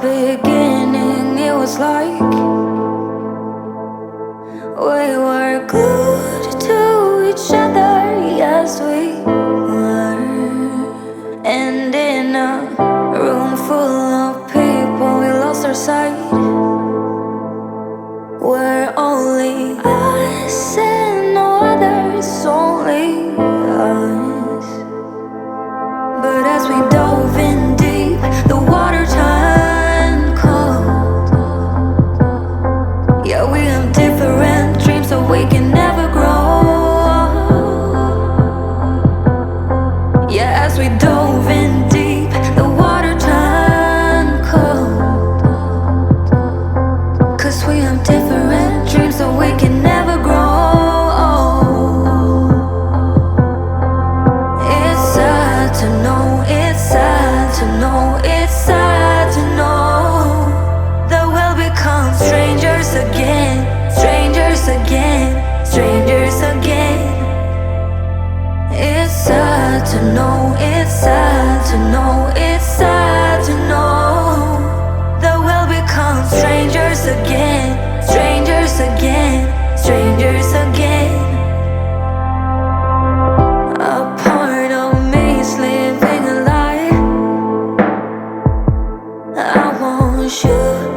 beginning, it was like we were glued to each other, yes we were. And in a room full of people, we lost our sight. We're only us and no others, only us. But as we dove in deep, the water turned cold. Yeah, we have different dreams, so we can never grow. Yeah, as we dove in deep, the water turned cold. 'Cause we have different dreams, so we can never grow. It's sad to know, it's sad to know, it's sad to know that we'll become strangers again, strangers again, strangers again. It's sad to know, it's sad to know, it's sad to know that we'll become strangers again, strangers again, strangers again. A part of me is living a lie. I want you.